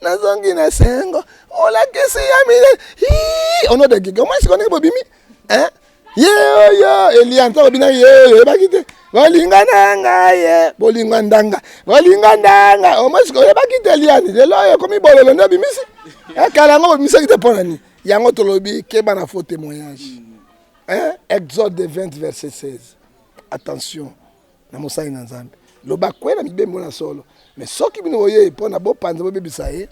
nazongi na sengo olakisi ya mile ono de giga moi sikone bobimi yo elianta bobina yo bakite bolingana ngaye bolingandanga o moi sikone bakite eliani lelo yo komi bololo ndo bimisi kala ngo bimisi kite ponani yango tolobi ke bana faux témoignage Exode 20 verset 16 attention na mosai na Nzambe loba kwela mibembo na solo mais soki bino oye pona bo panza bo bebisa ye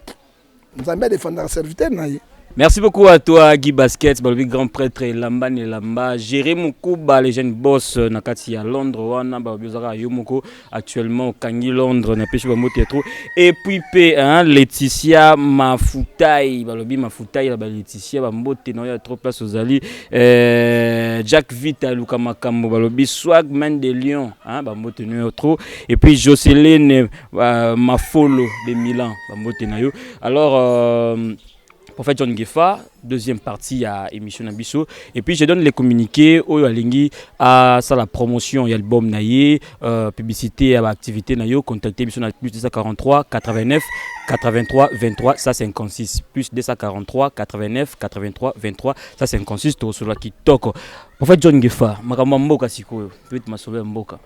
Nzambe a défendre serviteur na ye. Merci beaucoup à toi Guy Basket, le grand prêtre Lamba Nelamba, géré Moukuba, les jeunes boss nakati à Londres, wana ba biozara yomoko actuellement Kangi Londres na pêche ba motetro et puis Laetitia Mafutaï, balobi Mafutaï ba Laetitia ba mbote na ya trop place aux ali Jack Vita Luka Makambo balobi Swag Man de Lyon ba mbote na trop et puis Jocelyne Mafolo de Milan ba mbote na yo. Alors Prophète John Gefa, deuxième partie à émission Nabiso. Et puis je donne les communiqués au Alingi à ça la promotion et album naïe, publicité à activité naïo, contactez émission plus 243 89 83 23 156 plus 243 89 83 23 156 to sur la qui toko. Prophète John Gefa, makambo mboka sikoyo, peut masolo mboka.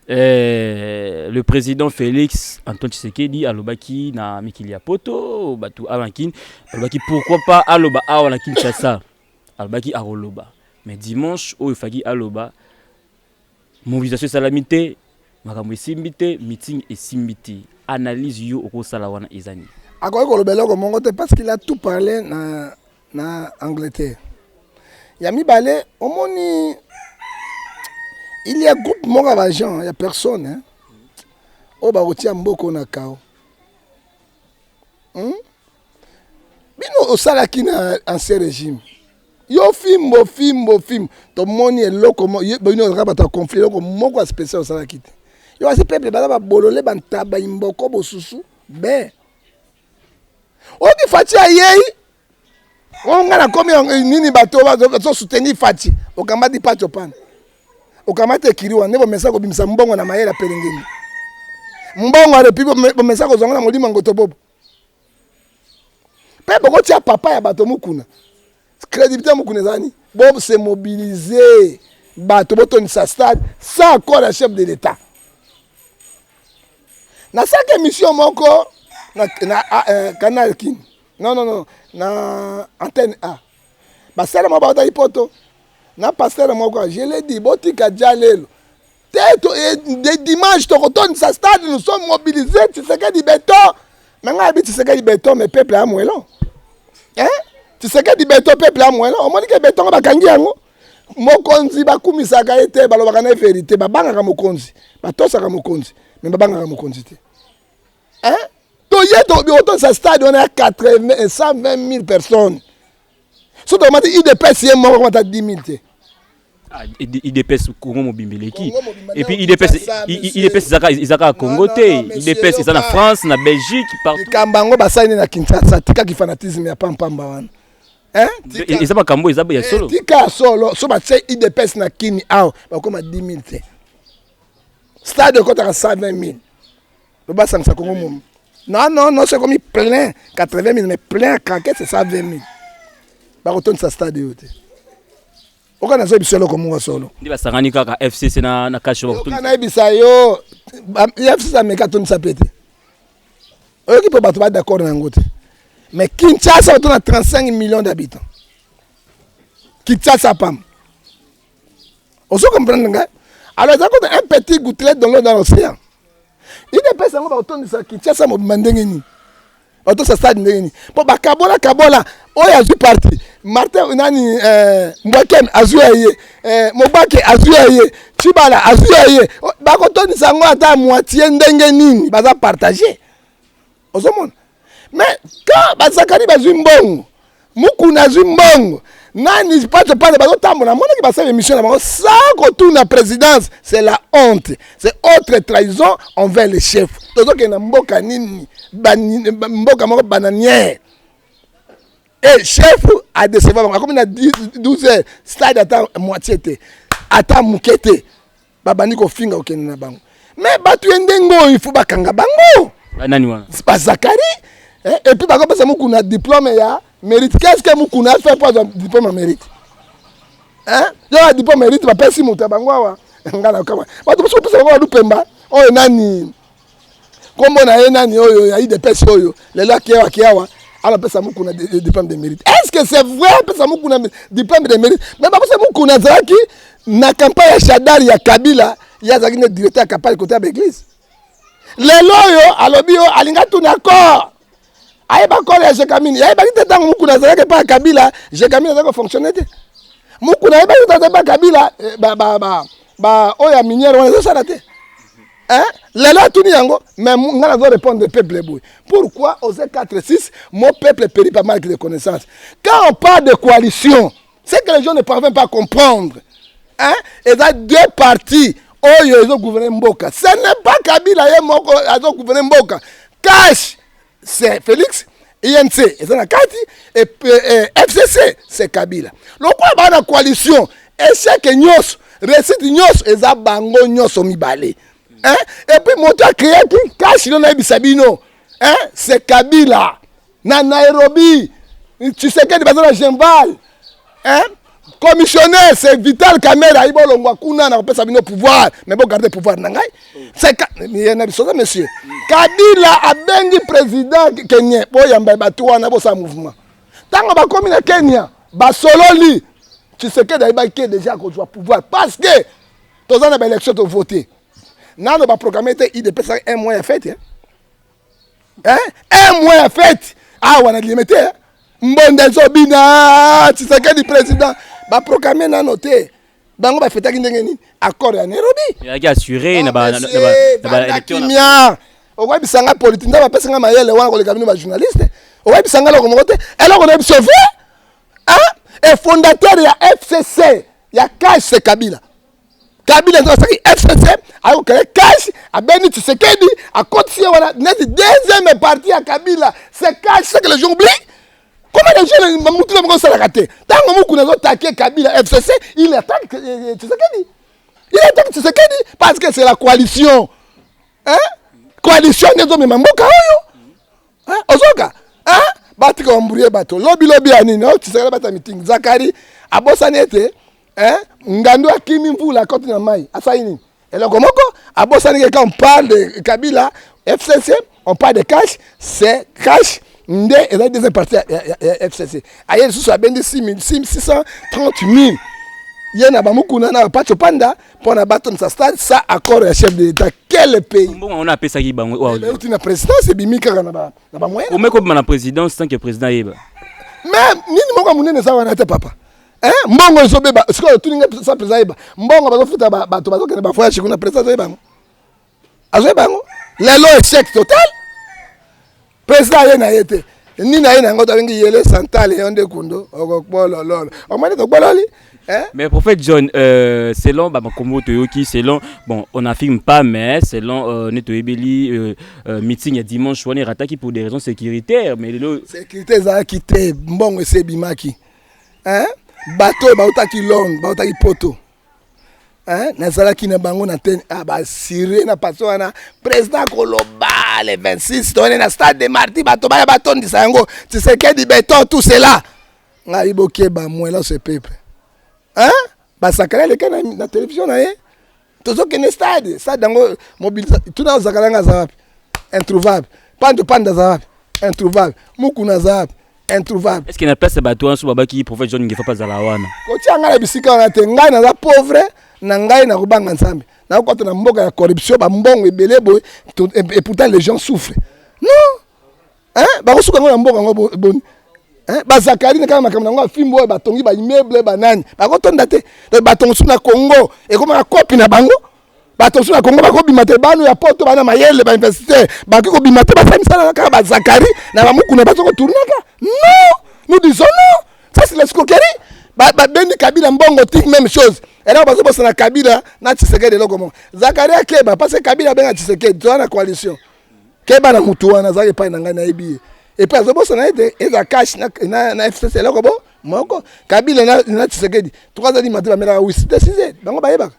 Le président Félix Antoine Tshisekedi alobaki na Mikilia Poto batu alankin alobaki pourquoi pas aloba awana Kinshasa alobaki aroloba mais dimanche o ifaki aloba mobilisation salamité makambo esimbité meeting esimbité analyse yo okosala wana ezani akoki kolobela ko mongo te parce qu'il a tout parlé na Angleterre ya mibale omoni. Il y a groupe mort à gens, il n'y a personne. Hein? Oh, bah, on mboko na kao. Bino au salaki na ancien régime. Yo film. To moni e loko mo bino rabata conflit loko moko spécial au salaki. Yo ase peuple ba bolole bantaba imboko bosusu be. O di fati ayei. On ngana komi nini bato ba so soutenir fati. O kamba di pacho pan. Okamate kiriwa nebo mesa ko bimisa mbongo na mayela pelengeni mbongo ale pipo mesa ko zonga na molima ngoto bobo pe boko tia papa ya bato mukuna crédibilité mukuna zani bobo se mobiliser bato botoni sa stade sans accord à chef de l'état na chaque émission moko na canal kin non na antenne A ba sala mo ba ta ipoto na pasteur moi je l'ai dit botika jalelo tête de dimanche to retourne sa stade nous sommes mobilisés tu sais que du béton maintenant habite tu sais que du béton mais peuple a moellon tu sais que du béton peuple a moellon on dit que béton ba kangi yango mokonzi ba kumisaka ete ba lobaka na vérité ba banga ka mokonzi ba tosaka mokonzi mais ba banga ka mokonzi te to yeto bi retourne sa stade on a 120 000 personnes so to mati IDPS yé moko mata 10 000 te. IDPS Congo Mobimbeleki et puis IDPS Izaka Congo te IDPS Izana France na Belgique partout Kambango basaini na Kinshasa tika ki fanatisme ya pampamba wana Izaba kambo izaba ya solo tika solo so ba tse IDPS na Kini aw ba koma 10 000 te stade kota 120 000 le basang sa Congo mom non c'est comme plein 80 000 mais plein craqué c'est 120 000 ba retourne sa stade yote oka na zo bisolo ko munga solo ndiba sangani kaka FCC na kasho ko kana ibisa yo FCC ameka toni sapete oyo ki po bato ba d'accord na ngote mais Kinshasa on a 35 millions d'habitants Kinshasa pam oso comprendre nga alors ça compte un petit gouttelet dans l'océan il dépêche ngo ba toni sa Kinshasa mo mandengeni auto sa stade ndengeni po ba kabola oya zu parti Martin nani Mbwakem azuaye Mobake azuaye Chibala azuaye bako toni sango ata moitié ndenge nini baza partager ozomona mais quand bazakari bazwi mbongo mukuna zwi mbongo nani pato pale bazo tambola mona ki basa émission na bango sans retour na présidence c'est la honte c'est autre trahison envers les chefs tozo ke na mboka nini mboka moko bananière. Et chef a décevoir comme il a 12 heures stade attend moitié té attend mukete babani ko finga okena na bango mais batu ndengo il faut bakanga bango nani wana c'est pas Zakari Et puis par contre, c'est mon diplôme ya mérite. Qu'est-ce que mon a fait pour un diplôme mérite? Hein? Il y a un diplôme mérite, ma père si mon tabangwa. Ngana kama. Ba to so pesa ba lupemba. Oyo nani? Kombo na ye nani oyo ya ide pesa oyo. Lelo akiawa. Alors pesa mon diplôme de mérite. Est-ce que c'est vrai pesa mon diplôme de mérite? Mais ba pesa mon zaki na campagne ya Shadari ya Kabila, ya zaki ne directeur ya campagne côté de l'église. Lelo yo alobi yo alinga tout d'accord. Aye ba kole ya Jekamini. Aye ba kite tango mukuna zaki pa Kabila, Jekamini zaki fonctionner te. Mukuna aye ba kite pa Kabila oya minière wana ça raté. Hein? Lelo tuni yango mais ngana zo répondre peuple boy. Pourquoi aux 4-6 mon peuple périt par manque de connaissances. Quand on parle de coalition, c'est que les gens ne parviennent pas à comprendre. Hein? Et il y a deux partis. Oh, ils ont gouverné Mboka. Ce n'est pas Kabila, ils ont gouverné Mboka. Cash, c'est Félix. INC, c'est la Kati. Et FCC, c'est Kabila. Donc, on a une coalition. Et c'est que nous, récite nous, et ça, bango, nous sommes balés. Hein? Et puis, mon toit créé qui cache, il y a Sabino. Hein? C'est Kabila. Na Nairobi. Tu sais qu'il y a des Genval. Hein? Commissionnaire, c'est Vital Kamera, il va kuna na pesa bino pouvoir, mais bon garder pouvoir nangai. C'est monsieur. Kabila a bengi président Kenya, boyamba batu wana bo sa mouvement. Tango ba komi na Kenya, ba sololi. Tu sais que d'ailleurs qui déjà qu'on doit pouvoir parce que tous ans na élection de voter. Nano ba programmer il pesa un mois fait hein? Un mois fait. Ah wana limité hein? Mbonde Zobina, tu sais que le président va proclamer na noté. Bango ba feta kindenge ni accord ya Nairobi. Il a assuré na ba élection. O wa bisanga politique na ba pesa nga mayele wana ko le kabino ba journaliste. O wa bisanga lo ko mote. Alors on a sauvé hein? Et fondateur ya FCC, ya Cash c'est Kabila. Kabila ndo saki FCC, ayo kale Cash, a Beni Tshisekedi, a continuer wana net deuxième partie à Kabila. C'est Cash, c'est que les gens oublient. Comment les gens ne sont raté? Tant que nous avons attaqué Kabila FCC, il attaque Tshisekedi. Il attaque Tshisekedi parce que c'est la coalition. Hein? Coalition des hommes Mamboka. Hein? Ozoka. Hein? Batika Mbouye Bato. Lobby Anino, Tshisekedi Bata meeting. Zakari, Abosanete, hein? Ngando Akimi Mvula, Kote Namai, Asaini. Et là, comment Abosanete, quand on parle de Kabila FCC, on parle de Cash, c'est Cash. Ndé et la deuxième partie FCC. Ailleurs, ce soit bien de 630 000. Il y a un bamoukouna na pacho panda pour na bâton sa stade ça accord le chef de l'État. Quel pays? Bon, on a appelé ça qui bango. Mais tu na présidence c'est bimika na ba moyen. Au même comme la présidence tant que président yeba. Mais nini moko munene ça wana te papa. Hein? Mbongo zobeba, ce que tout ninga ça président yeba. Mbongo ba futa ba to ba ko na voyage kuna président yeba. Azobango. Lelo échec total. Président yena yete ni na yena ngoto ngi yele santal yonde kundo okokbolo lolo omani tokbololi hein. Mais prophète John selon Bamakombo Toyoki selon bon on n'affirme pas mais selon Neto Ebeli meeting dimanche on est rattaki pour des raisons sécuritaires mais le sécurité za quitté mbongo se bimaki hein bateau bautaki Londres bautaki Poto. Hein? Nazalaki na bango na ten ba siré na paso na président Koloba le 26 donné na stade de Marty bato ba baton di sango tu sais que di béton tout cela ngai boké ba mwela ce peuple hein ba sakala le kana na télévision na ye tozo que ne stade dango mobilisation tout na zakala nga zapi introuvable panda zapi introuvable mukuna zapi introuvable. Est-ce qu'il y a place bato en sous baba qui prophète John Ngefa pas za la wana ko tianga na bisika na te ngai na za pauvre na ngai na kubanga nsambe na ko na mboka ya corruption ba mbongo ebele boy et pourtant les gens souffrent non hein ba ko suka na mboka ngo bon hein ba zakari na kama makamna ngo fimbo ba tongi ba immeuble ba nani ba ko tonda te ba tongi na Congo et comme na copie na bango ba tongi na Congo ba ko bimate banu ya poto bana mayele ba investisseur ba ko bimate ba famisa na ka ba zakari na ba mukuna ba ko tournaka non nous disons non ça c'est l'escroquerie ba bendi Kabila mbongo tik même chose. Et là, on va Kabila, na Tshisekedi loko mo. Zakaria Keba, parce que Kabila benga Tshisekedi, tu as la coalition. Keba na mutuwa na zaki pa na ngana ebi. Et puis azobo sana ete eza cash na FCC loko bo. Moko Kabila na Tshisekedi. 3 ans di matela mera oui, c'est décidé. Bango ba yeba.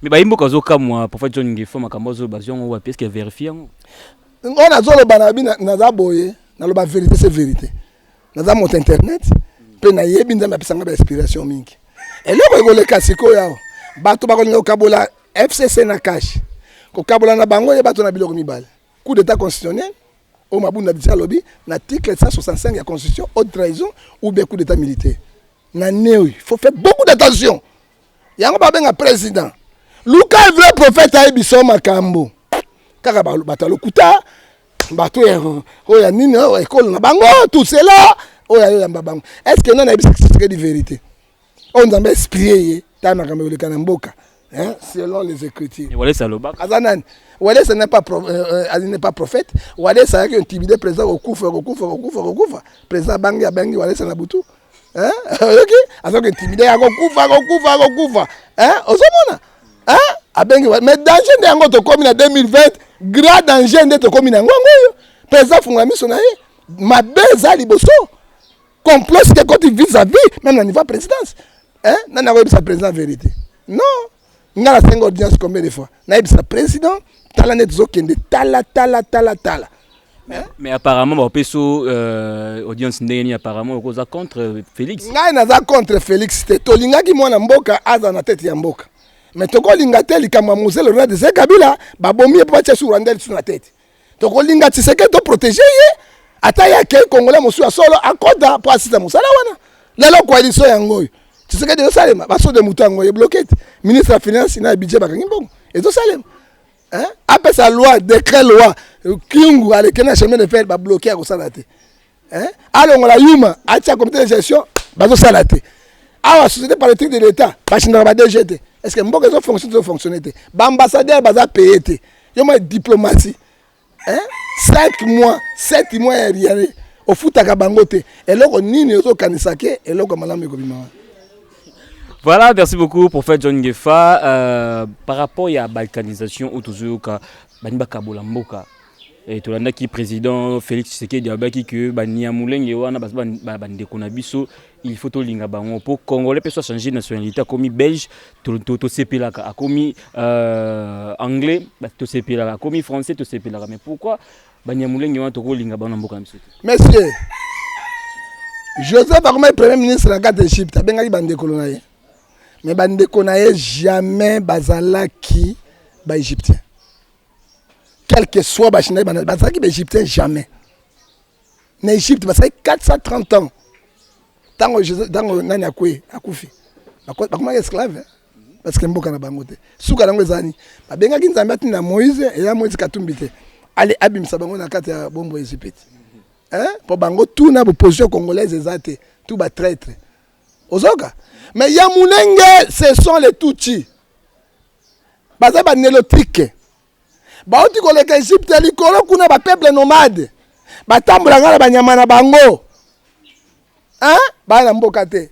Mais ba imbo kazo kamwa prophète John Ngefa makambo zo bazion wa parce que vérifier. On a zolo banabi na za boye. naloba vérité c'est vérité naza moto internet pe na yebi nzambe apesanga ba inspiration mingi eloko ekoleka sikoyo awa bato bakolinga kokabola FCC na cash kokabola na bango ye bato na biloko mibale coup d'état constitutionnel au mabunda bisa lobby l'article 165 de la constitution haute trahison ou bien coup d'état militaire na neo il faut faire beaucoup d'attention yango babenga président luka vrai prophète ayebiso makambo kaka bato lokuta bato oya nini école na bango tout cela oya yamba bango est-ce que non na c'est de vérité on nzambe expliquer ta makambo le kana mboka hein selon les écritures wale saloba azanan wale ce n'est pas n'est pas prophète wale ça qui intimidé président okufa président bangi wale ça na butu hein OK azaki intimidé okufa hein ozomona hein abengi mais danger de yango to komi na 2020 grand danger de to komi na ngongo président funga miso na ye mabeza liboso complot c'est quand il vis-à-vis même na niveau présidence hein nana ko sa président vérité non ngala sengo audience combien de fois na sa président tala net zokende tala mais apparemment ba peso audience ndeni apparemment ko za contre Félix ngai na za contre Félix te tolingaki mwana mboka aza na tête ya mboka mais tokolinga te likamwa musele na de Kabila babomi pa tia sur randel sur la tête tokolinga tiseke to protéger ye ata ya ke congolais mosu ya solo akoda po asita musala wana lelo coalition yango tu sais que de Salem baso de mutango est bloqué ministre de la finance na budget bakangi bongo et to Salem hein après sa loi décret loi kingu avec un chemin de fer ba bloquer ko salate hein alors on la yuma atia comité de gestion baso salate awa société politique de l'état ba chinda ba DGT est-ce que mboka zo fonctionner te ba ambassadeur baza payé te yo ma diplomatie hein 5 mois 7 mois rien au futaka bango te eloko nini zo kanisake eloko malamu ko bima. Voilà, merci beaucoup prophète John Ngefa. Par rapport à la balkanisation, ou toujours Baniba Kabola Mboka, et tout le président Félix Tshisekedi Abaki que Bania Moulenge wana bande konabiso, il faut tout linga bango pour Congolais peut changer de nationalité comme belge, tout sepelaka, comme anglais, tout sepelaka, comme français, tout sepelaka. Mais pourquoi Bania Moulenge wana to linga bango Mboka monsieur? Monsieur Joseph Akouma premier ministre de la carte d'Égypte, abengaki bande kolona. Mais bande konaye jamais bazalaki ba égyptien. Quel que soit ba chinois bazalaki ba égyptien jamais. Na Égypte bazalaki 430 ans. Tango nani akwe akufi. Bakoma esclave parce que mboka na bango te. Suka nango ezani. Babengaki nzambe ati na Moïse et ya Moïse katumbi te. Allez abimisa bango na kati ya bombo Égypte. Hein? Pour bango tout na position congolaise ezate, tout ba traître. Ozoka. Mais Yamoulenge, ce sont les Tutsis. Baza ba nélotique. Ba oti ko leka Égypte likolo kuna ba peuple nomade. Ba tambola ngala ba nyama na bango. Hein? Ba na mboka te.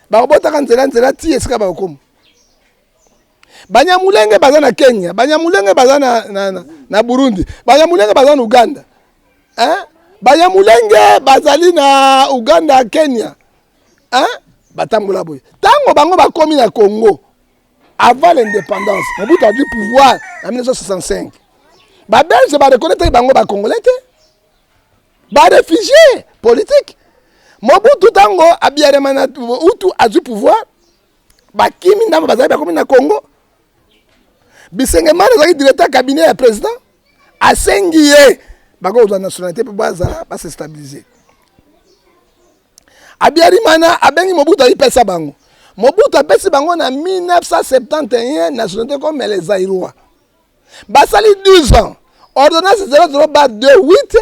Ba bota kanzela ti esika ba komo. Ba Nyamulenge baza na Kenya, ba Nyamulenge baza na Burundi, ba Nyamulenge baza na Uganda. Hein? Ba Nyamulenge bazali na Uganda, Kenya. Hein? Batambola boy. Tango bango bakomi na Congo avant l'indépendance. Mobutu a du pouvoir en 1965. Ba Belge ba reconnaître bango ba Congolais te. Ba réfugiés politiques. Mobutu tango abiarema na Utu a du pouvoir. Ba kimi ndamba bazali bakomi na Congo. Bisenge mara zaki directeur cabinet ya président. Asengiye bako za nationalité pour baza ba se stabiliser. Abiarimana abengi Mobutu ayipesa bango. Mobutu apesi bango na 1971 nationalité comme les Zaïrois. Basali 12 ans. Ordonnance 00/28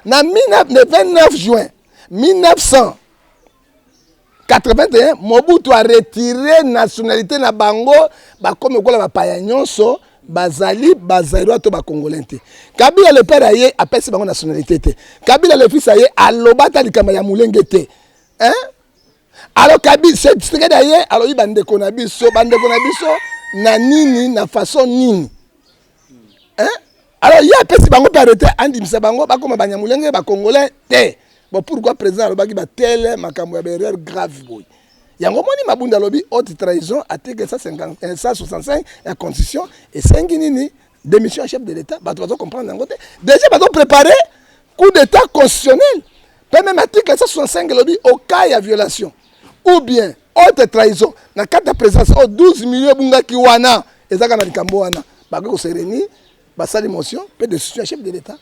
na 29 juin 1981 Mobutu a retiré nationalité na bango ba comme kola ba paya nyonso bazali bazaïrois to ba congolais te. Kabila le père aye apesi bango nationalité te. Kabila le fils aye alobata likama ya mulenge te. Hein? Alors Kabila c'est d'ailleurs alors il bande konabiso na nini na façon nini. Hein? Alors il y a apesi bango pe arrêter andimisa bango ba comme ba mulenge ba congolais te. Bon pourquoi président alobaki ba tel makambo ya erreur grave boy. Yango moni mabunda lobi haute trahison article 165 la constitution et 5 nini démission chef de l'état ba tu vas comprendre yango te. Déjà ba préparer coup d'état constitutionnel. Même article 165 lobby au cas de violation ou bien haute trahison dans cas de présence 12 millions bunga kiwana ezaka na likambo wana bako se réunir basali motion pe de soutien chef de l'état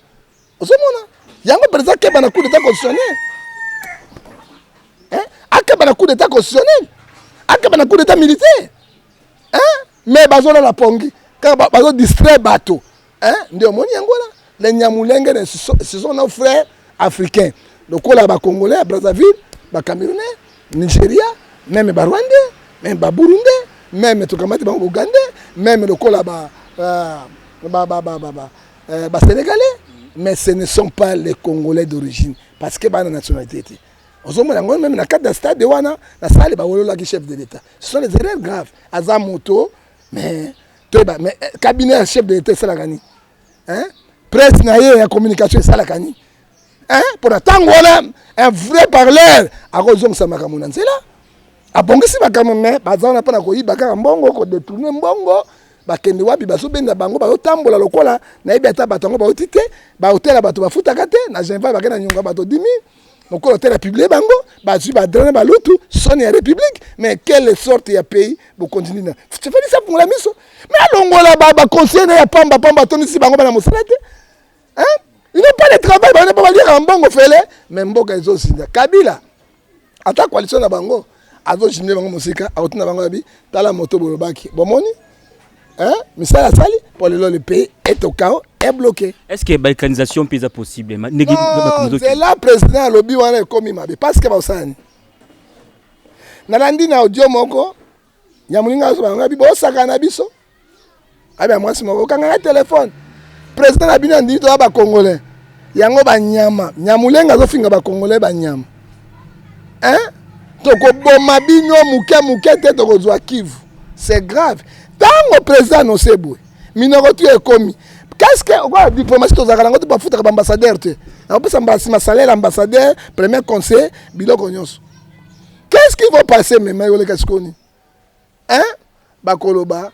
ozomona yango président ke na coup d'état constitutionnel akeba na coup d'état constitutionnel akeba na coup d'état militaire mais bazo na pongi car bazo distraire bateau ndio moni yango la les Nyamulenge ce sont nos frères africains. Donc là ba Congolais à Brazzaville, ba Camerounais, Nigeria, même ba Rwandais, même ba Burundais, même tokamati ba Ougandais, même le kola ba Sénégalais, mais ce ne sont pas les Congolais d'origine parce que ba nationalité. Ozomona ngo même na cadre stade de wana na sale ba wolola ki chef de l'état. Ce sont les erreurs graves. Azamoto mais cabinet chef de l'état ça la gani. Presse na la communication ça la gani. Pour attendre un vrai parleur à raison ça makamuna nzela abongisi makamuna bazana pa na koyiba ka mbongo ko détourner mbongo bakende wapi bazobenda bango bayotambola lokola na yebi ata batango bayotite ba hôtel bato bafuta kate na Geneva bakena nyonga bato 10 000 donc hôtel a publié bango bazui ba drone ba lutu sonne la république mais quelle sorte ya pays pour continuer na tu fais ça pour la miso mais longola ba conseiller na pamba tonisi bango na mosalate ils n'ont pas de travail, ils n'ont pas de dire en bon fait, mais Mboka ils ont aussi. Kabila, à ta coalition na bango, azo jimne bango musika, a otuna bango abi, tala moto bolobaki. Bon moni, mais ça la sali, pour le pays est au chaos, est bloqué. Est-ce que la balkanisation est possible? Non, c'est là président lobby wana komi mabe parce que basani. Nalandi na audio moko, nyamulinga so bango abi bo saka na biso. Abi amwasi moko kanga téléphone. Président Abina dit to ba Congolais. Yango ba nyama, Nyamulenga zo finga ba Congolais ba nyama. To ko boma bino muke te to ko zwa Kivu. C'est grave. Tango président no sebwe. Minoko tu e komi. Qu'est-ce que quoi diplomatie to zakala ngo to ba futa ba ambassadeur te. Na pesa mbasi salaire ambassadeur, premier conseil, biloko nyonso. Qu'est-ce qui va passer même yo le kaskoni? Ba koloba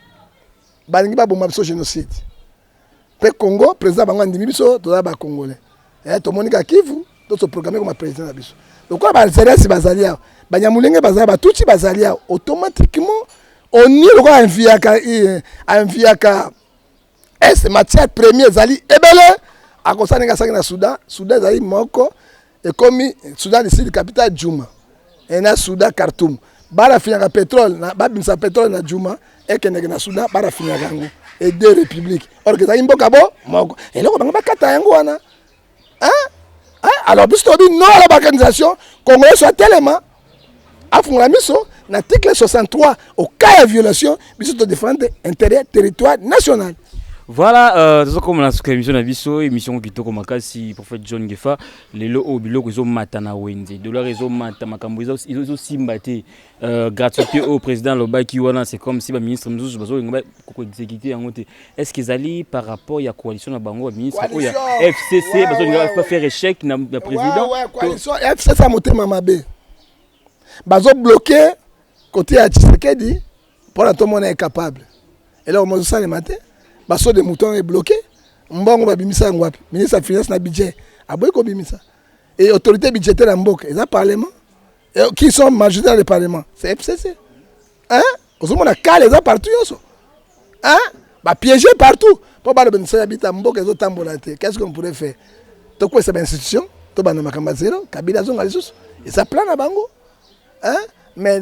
balingi ba boma biso génocide. Le Congo, président bango ndimi biso to ba Congolais. To monika Kivu, to se programmer comme président biso. Donc quoi ba Algérie si bazalia, ba Nyamulenge bazalia, ba tuti bazalia automatiquement on y le enviaka est matière première zali ebele a kosana nga na Soudan, Soudan zali moko et comme Soudan ici capitale Djouma. Et na Soudan Khartoum. Bara finaka pétrole na ba bimsa pétrole na Djouma et que na Soudan bara finaka ngo. Et deux républiques. Or que ça imboka bo moko. Et là on va kata yango wana. Alors biso dit non à la balkanisation, Congolais soit tellement afungula miso l'article 63 au cas de violation, biso de défendre intérêt territoire national. Voilà, comme la émission Nabiso, émission Kitoko Makasi, prophète John Gefa, les lots au bilo ils ont matana Wendy, de leur réseau Matamakambo, ils ont aussi battu gratuité au président Lobaki Wana, c'est comme si le ministre Mzouj Bazo exécuté en côté. Est-ce qu'ils allaient par rapport à la coalition de Bango, le ministre FCC, Bazo ne pas faire échec dans le président? Ouais, coalition FCC a monté Mamabé. Bazo bloqué côté à Tshisekedi pour tout le monde est capable. Et là, on m'a dit ça le matin. Baso de moutons est bloqué. Mbongo ba bimisa ngwapi. Ministre de Finance na budget. Aboy ko bimisa. Et autorité budgétaire en Mboka, et le parlement. Et qui sont majoritaires dans le parlement? C'est FCC. Vous avez calé ça partout. Bah piégé partout. Pour pas le bénéficier habite à Mboka et autres tambolate. Qu'est-ce qu'on pourrait faire? Donc quoi c'est une institution? To ba na makamba zéro. Kabila zonga les et ça plan à bango. Mais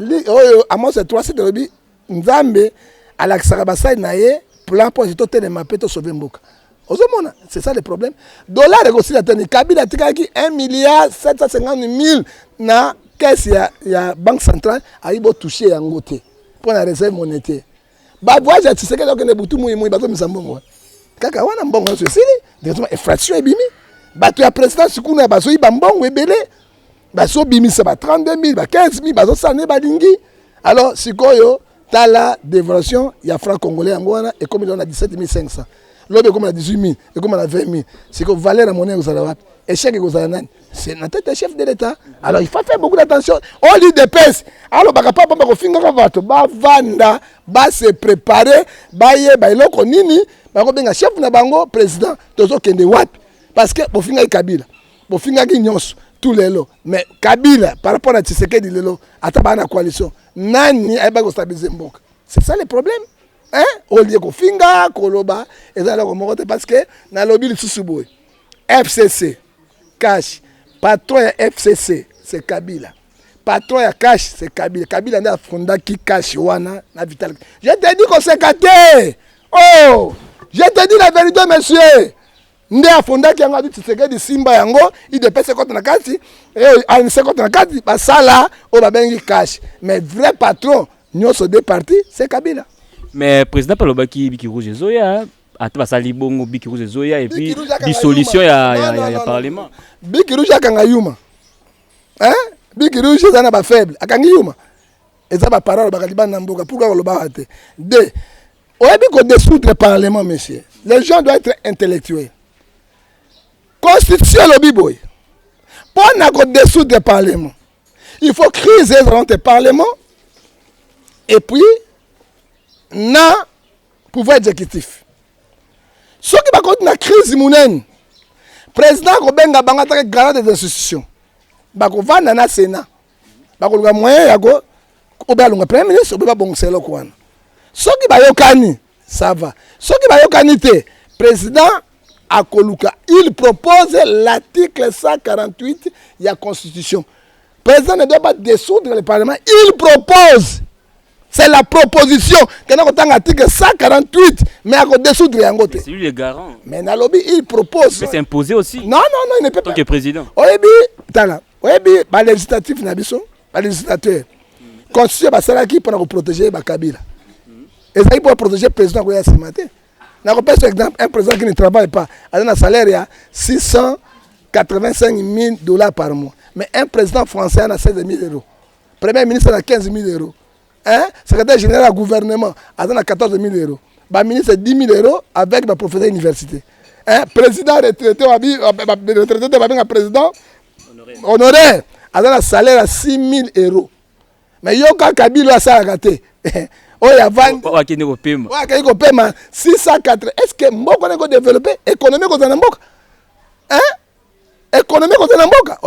à moi c'est 3 c'est de lobby. Nzambe à la Sarabasa naie plan pour les mapes to sauver Mboka. C'est ça le problème. Dollar aussi la tani Kabila tikaki 1,750,000 na caisse ya banque centrale a ibo toucher yango te pour la réserve monétaire. Ba voyage tu sais que donc ne butu muy bato misambongo. Kaka wana mbongo so sili directement inflation ebimi. Bato ya président sikuna baso iba mbongo ebele. Baso bimisa ba 32,000 ba 15,000 baso sané ba dingi. Alors sikoyo la dévaluation, il y a franc congolais en Gouana et comme il en a 17 500. L'autre comme il a 18 000 et comme il a 20 000. C'est que valeur la monnaie aux Arabes. Et chèque aux Arabes. C'est notre tête chef de l'État. Alors il faut faire beaucoup d'attention. On lit des pèses. Alors il pas de finger va vanda, va se préparer, va y aller, l'autre nini, va bien chef na bango président. Tozo kende wat. Parce que pour finir Kabila. bofingaki nyonso tout lelo mais Kabila par rapport à Tshisekedi lelo ataba na coalition nani ayeba ko stabiliser mboka. C'est ça le problème. Hein? Au lieu ko finga koloba ezala ko mokote parce que na lobby lisusu boy. FCC cash patron ya FCC c'est Kabila. Patron ya cash c'est Kabila. Kabila nda fondaki cash wana na Vital. Je te dis qu'on s'est gâté. Oh, je te dis la vérité monsieur. Nde afondaki yango adi Tshisekedi simba yango IDP 50 na kati et 50 na kati basala o babengi cash mais vrai patron nyonso des partis c'est Kabila. Mais président palobaki biki rouge zoya ata basali bongo biki rouge zoya et puis dissolution ya parlement. Biki rouge akanga yuma. Hein? Biki rouge zana ba faible akanga yuma. Eza ba parole bakaliba na mboka pourquoi on le bate. Deux. Oyebi ko dissoudre le parlement monsieur. Les gens doivent être intellectuels. Constitution le biboy. Pour qu'on dissoudre le Parlement, il faut criser dans le Parlement et puis, na pouvoir exécutif. Ce qui va contre la crise mounène, président Kobenga Bangatake garant des institutions. Bako va dans le Sénat. Bako le moyen yago obalunga premier ministre oba bon c'est le quoi. Ce qui va yokani, ça va. Ce qui va yokani te président Akoluka, il propose l'article 148 de la Constitution. Le président ne doit pas dissoudre le Parlement. Il propose. C'est la proposition. L'article 148, mais à dissoudre les c'est lui le garant. Mais dans le lobby, il propose. Il peut s'imposer aussi. Non, il ne peut pas. En tant que président. Oyebi, le législatif, le législateur. La Constitution, c'est qui pour protéger Kabila. Et ça, pour protéger le président qui a ce matin. Par exemple, un président qui ne travaille pas a un salaire de 685 000 $ par mois. Mais un président français a 16 000 €. Premier ministre a 15 000 €. Hein? Secrétaire général du gouvernement a 14 000 €. Le ministre a 10 000 € avec le professeur d'université. Hein? Président retraité, le président honoraire a un salaire de 6 000 €. Mais Yoka Kabila a ça gâté. Oh, il y a 20. Ouais, 604. Est-ce que Mboko n'est pas développé économique au Zanamboka? Hein? Économique au Zanamboka?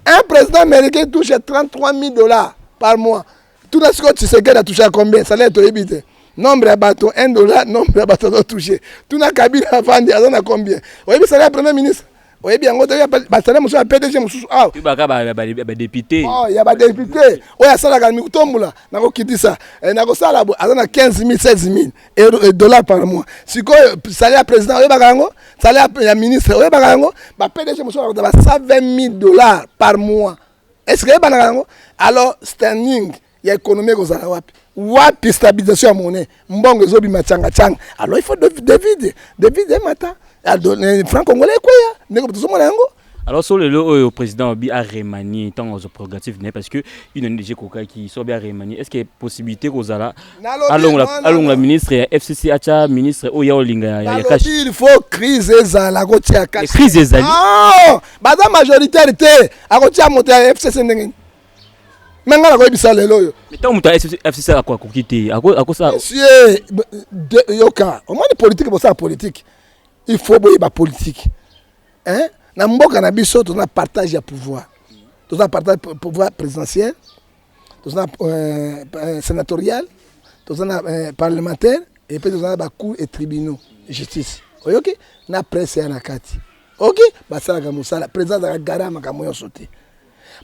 Un président américain touche 33 000 $ par mois. Tout ce que tu sais qu'il a touché à combien? Ça l'est évité. Nombre de bateaux, 1 $, nombre de bateaux touchés. Tout n'a Kabila vendu, ça a combien? Oui, mais ça l'est le premier ministre. Oui, bien, on a PDG, ah, il y a député. Oh, il y a des députés. Oui, ça a gagné. Qui dit ça? Il y a 15 000, 16 000 $ par mois. Si le salaire président, salaire ministre, le PDG a 120 000 $ par mois. Est-ce que alors, standing, il y a économie aux Arabes. Wapi stabilisation à monnaie. Mbongo zobi machanga changa. Alors, il faut dévider matin. Franc-Congolais quoi. Alors sur le président a remanié tant aux progressifs parce que une NDG Koka qui soit bien remanié. Est-ce qu'il y a possibilité aux ala allons la ministre FCC acha ministre Oya Olinga ya cash. Il faut crise ezala kotia cash. Crise ezali. Ah, baza majorité à kotia monter FCC ndenge. Menga ko ibisa lelo yo. Mais tant muta FCC à quoi kokité à quoi ça. Monsieur yoka, au moins de politique pour ça politique. Il faut la politique. Hein? Dans le monde cannabis, on a partage de pouvoir. On a partage de pouvoir présidentiel, on a sénatorial, on a parlementaire, et puis on a cour et tribunaux, justice. Ok? On a presse et anakati. Ok? Basala Gamoussa, la présidence de la Gara Makamoyo sauté.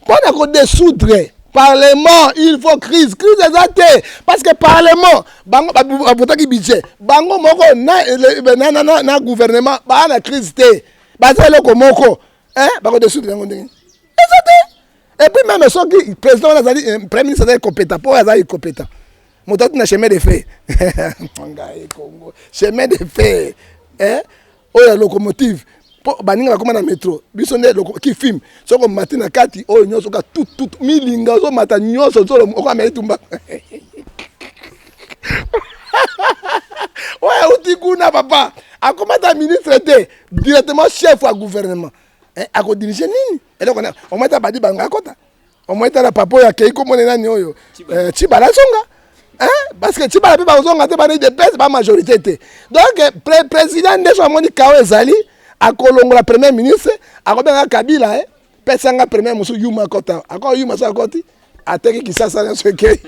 Pour dissoudre Parlement, il faut crise exacte. Parce que Parlement, bango abota ki budget, bango moko na gouvernement, ba na crise té. Ba ça loko moko, hein, ba ko dessus de ngo ndenge. Et puis même ceux qui président le premier ministre est compétent, pour être compétent. Moto na chemin de fer. Ngai Congo, chemin de fer. Hein? Oh la locomotive. Baninga bakoma na métro biso nde ki film soko matina kati oyo nyoso ka tout milinga zo mata nyoso zo okama etumba ouais utikuna papa akomata ministre te directement chef wa gouvernement ako diriger nini et donc on meta badi banga kota on meta la papa ya keiko monena ni oyo Chibala songa hein parce que Chibala pe ba zonga te ba de pèse ba majorité te donc président de so moni kawe ezali akolongola premier ministre akobenga Kabila pesanga premier musu Yuma kota akoko Yuma sa koti ateki Kisasa na seke.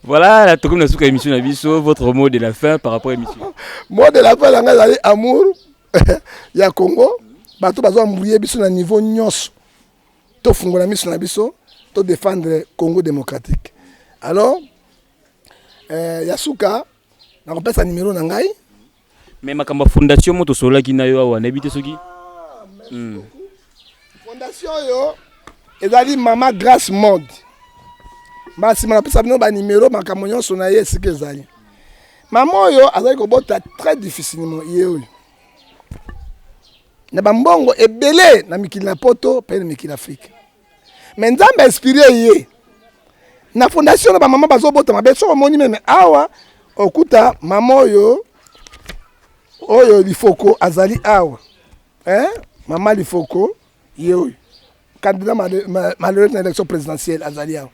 Voilà, la tourne de émission Nabiso, votre mot de la fin par rapport à l'émission. Mot de la fin, c'est amour. Il y a Congo. Bato bazo mbouye biso na niveau nyos. To fungola mission Nabiso, to défendre Congo démocratique. Alors, Yasuka, na ko pesa numéro na ngai. Mais makamba fondation moto sola ki na yo awa nabite soki. Fondation yo ezali Mama Grâce Mode. Basi m'a pesa bino ba numéro makambo nyonso na ye sike ezali. Maman yo azali ko bota très difficilement yeyo. Na bambongo ebele na mikili na poto pe na mikili Afrique. Mais nzambe inspiré ye. Na fondation na ba mama bazo bota mabe so moni meme awa okuta maman yo oyo lifoko azali awa. Maman lifoko yeyo. Candidat malheureux na élection présidentielle azali awa.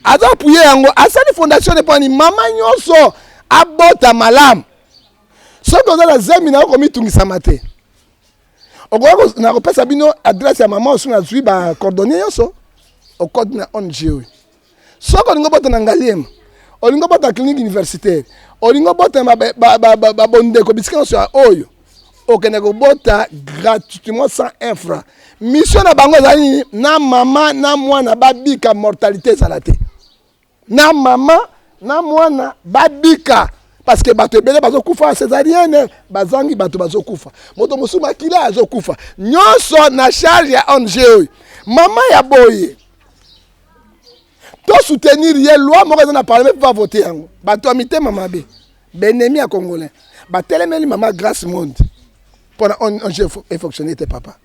Azo appuyer yango asali fondation de pani mama nyonso abota malam. Soki ozala zemi na ko mitungisa mate. Ogo na ko pesa bino adresse ya mama osu na zui ba coordonner nyonso o code na ONG. Soki olingo bota na Ngaliema, olingo bota clinique universitaire, olingo bota ba bondeko bisika nyonso ya oyo. Okende ko bota gratuitement sans infra. Mission na bango ezali na mama na mwana babika mortalité salate. Na mama na mwana babika parce que bato ebele bazokufa césarienne bazangi bato bazokufa moto musuma kila azokufa nyonso na charge ya ONG mama ya boye to soutenir ye loi moko na parlement pour voter yango bato amitema mabe benemi ya congolais batelemeli Mama Grâce Monde pour ONG fonctionner te papa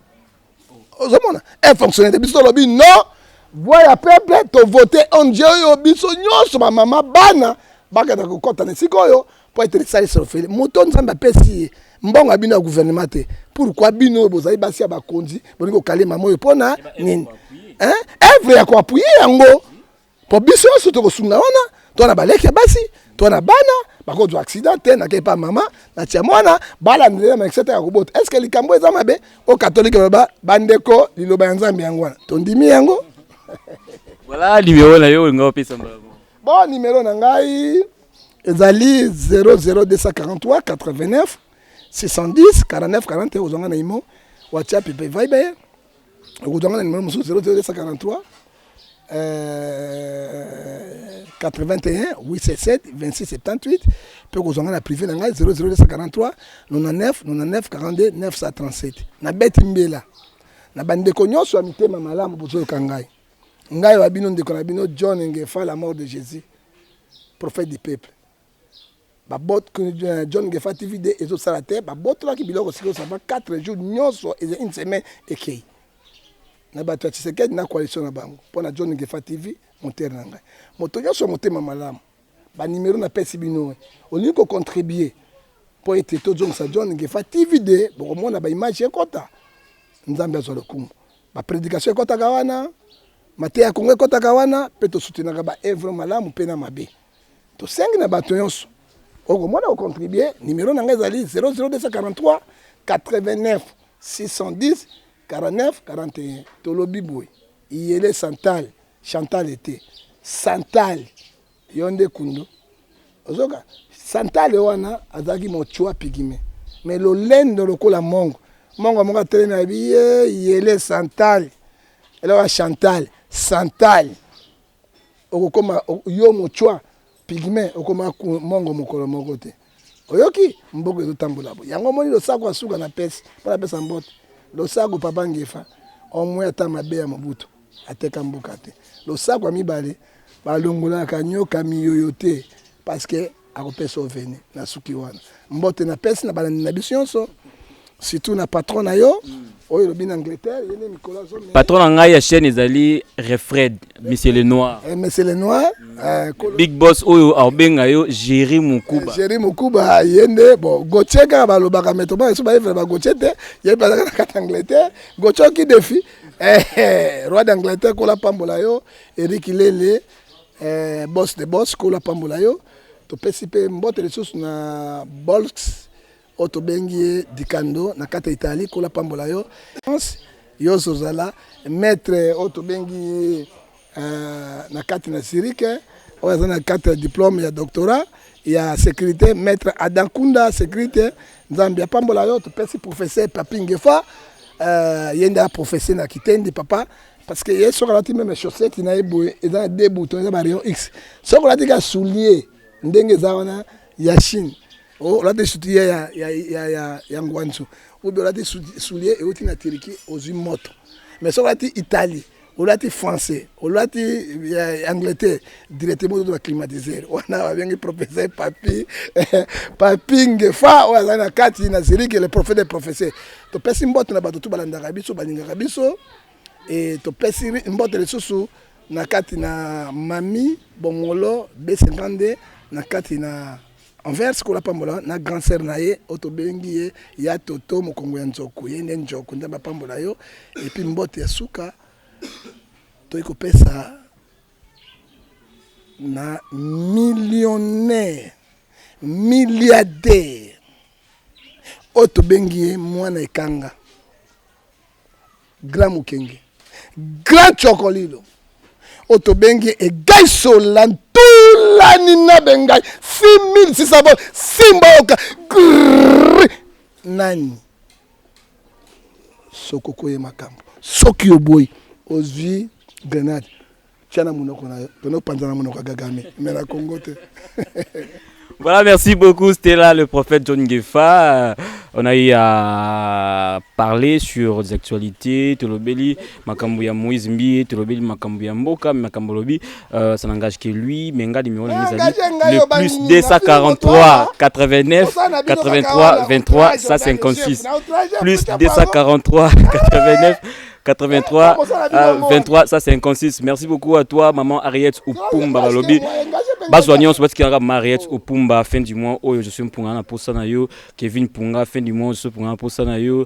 ozomona fonctionner biso lobi non voya peuple to voter ONG yo biso nyonso ba mama bana bakata ko kota na sikoyo pour être salé sur le moto nzamba pesi mbongo abino ya gouvernement te pourquoi bino bozali basi ya bakonzi bolingo kalema moyo pona nini evre ya ko appuyer yango po biso so to kosunga wana to na baleke basi to na bana bako do accident te na ke pa mama na tia mwana bala ndele ma etc ya kobota est-ce que likambo eza mabe o catholique baba bandeko liloba ya nzambe yango wana to ndimi yango. Voilà numéro na yo nga pesa mbala. Bon numéro na ngai ezali 00243 89 610 49 40 ozonga na imo WhatsApp pe Viber ozonga na numéro musu 00243 81 877 26 78 pe ozonga na privé na ngai 00243 99 99 42 937 na beti mbela na bandeko nyonso amitema malamu bozo kangai ngai wa bino ndeko na bino John Ngefa la mort de Jésus prophète du peuple babot John Ngefa TV de ezo salate babot la ki biloko siko ça va 4 jours nyonso et une semaine ekei na bato tshisekedi na coalition na bango pona John Ngefa TV monter na ngai moto nyonso motema malamu ba numéro na pesi bino oni ko contribuer pour être to John Ngefa TV de bon mona ba image ekota nzambe azo lokumu ba prédication ekota kawana mate ya Kongo ekotaka wana pe to soutenaka ba evre malamu pe na mabe to sengi na bato nyonso okomona ocontribuer numéro na ngai ezali 00243 89 610 49 41 tolobi boy iyele Chantal ete Santal yonde kundo ozoka Santal wana azaki mochwa pigime mais lo lendo lokola mongo mongo telemi abiye iyele Santal alors Chantal okoma yo mochwa pigme okoma mongo mokolo moko te oyoki mboko ezotambola bo yango moni lo sako asuka na pesa para pesa mbote lo sako papa Ngefa omwe ata mabe ya mobutu ateka mboka te lo sako mibale balongola kanyoka miyoyo te parce que akopesa oveni na suki wana mbote na pesa na balandi na biso nyonso surtout na patron na yo oyo lobi na Angleterre yene Nicolas Zone patron na ngai ya chaîne ezali Refred Monsieur le Noir Monsieur le Noir big boss oyo abenga yo Jerry Mukuba yende bon gocheka balobaka metoba eso ba evre ba gochete ye bazaka na kata Angleterre gochoki défi roi d'Angleterre ko la pambola yo Eric Lele boss de boss ko la pambola yo to pesipe mbote ressources na Bolks oto bengi Dikando na kata Italie kola pambola yo yo sozala maître oto bengi na kata na Sirike oza na kata diplôme ya doctorat ya sécurité maître Adankunda sécurité nzambi pambola yo to pesi professeur Papingefa yenda professeur na Kitendi papa parce que hier sur la même chaussette na eboye eza deux boutons eza barion X sur la tika soulier ndenge zaona ya Chine oh la des souliers ya ngwanzu ou bien la des souliers et autre na Turquie aux moto mais sur la Italie ou la français ou la Angleterre directement de la climatiseur on a bien professeur Papingefa ou na kati na série que le prophète des professeurs to pesi mboto na bato to balanda biso balinga biso et to pesi mbote lisusu na kati na mami bongolo B52 na kati na Anvers kola pambola na grand sœur na ye otobengi ye ya toto mokongo ya nzoku ye nde nzoku nde bapambola yo et puis mbote ya suka to ikopesa na millionnaire milliardaire otobengi ye mwana ekanga grand mukenge grand chocolilo otobengi e gaiso lantula nina bengai 6600 simboka nani sokoko ye makambo soki oboy ozwi grenade tiana munoko na tono panzana munoko gagame mela Congo te. Voilà, merci beaucoup. C'était là le prophète John Gefa. On a eu à parler sur des actualités. Tolobeli, Makambuya Moïse Mbi, Tolobeli, Makambuya Mboka, Makambolobi. Ça n'engage que lui. Menga numéro le plus 243 89 83 23 156. Plus 243 89 83 23 156. Merci beaucoup à toi, maman Ariette Upumba Balobi. Basoignon, c'est parce qu'il y a Mariette Upumba, fin du mois. Oh, je suis un Punga pour Sanayo. Kevin Punga, fin du mois, je suis Punga pour Sanayo.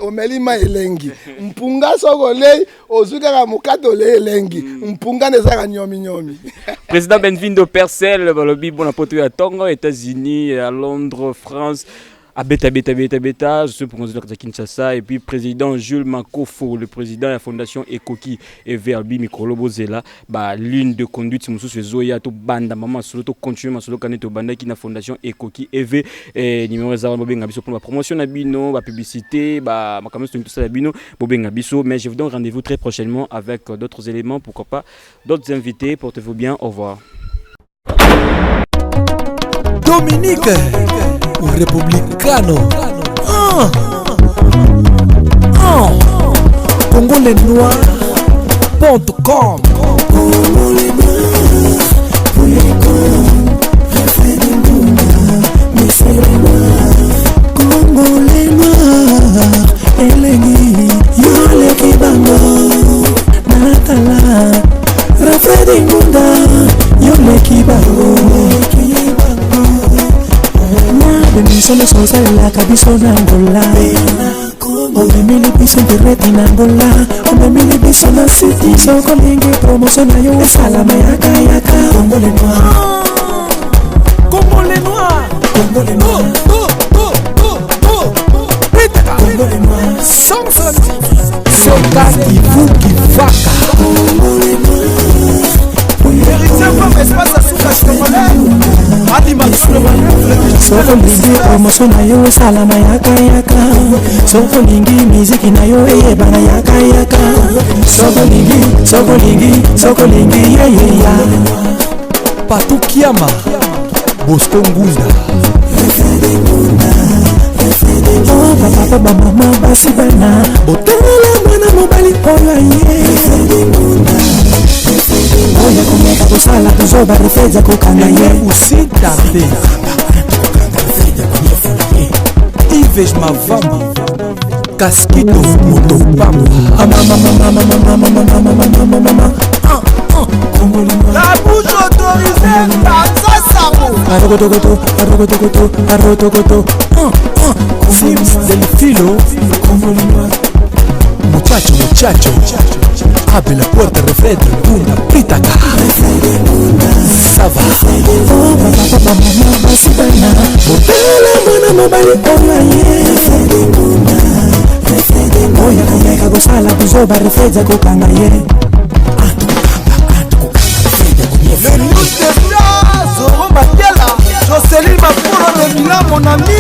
Omelima elengi. Mpunga sogole, ozuka mukato le elengi. Mpunga nezaka nyomi nyomi. Président Benvindo Percel, Balobi, bon apôtre à Tonga, États-Unis, à Londres, France. À Beta, je suis pour de Kinshasa. Et puis, président Jules Makofo, le président de la fondation Ekoki et Verbi Mikrolobozela, l'une de conduite, c'est monsieur Zoya, to banda, maman, solo, to continue, ma solo, canet, to banda, qui na fondation Ekoki EV, numéro 0, Bobé Ngabiso, pour la promotion d'Abino, la publicité, ma caméra, tout ça d'Abino, Bobé Ngabiso. Mais je vous donne rendez-vous très prochainement avec d'autres éléments, pourquoi pas, d'autres invités. Portez-vous bien, au revoir. Dominique Républicano congolenois.com Congolenois elengi yoleki bango natala Rafedi Ngunda yoleki bango Benisole sosa la kabiso na Angola Ome mili biso direti na Angola Ome mili biso na city Soko lingi promotion na yo Salama yaka yaka Congolais noir Congolais noir Congolais noir Congolais noir Sans Soka kivu kivaka Congolais noir Soko lingi promotion na yo salama yaka yaka Soko lingi miziki na yo bana yaka yaka Soko lingi yeah yeah Patu Kiama Bosco Ngunda Oh papa mama basi bana Botela mwana mobali oyo ye Oya kumeka kusala tuzoba refeja kukanga ye Usitambe Ives Mavambi Casquito Motopambo La bouche autorisée Tanza Samo Arrotokoto Sims del Filo Muchacho abre la puerta, refrede Luna, pitaka, ça va. Oh papa mama basibana, botela mwana mobali oya ye. Oya kayeka gosala kuzoba refrede kokanga ye. Le New Stars, Zoro Batela, Jocelyn Mapuro de Milan, mon ami.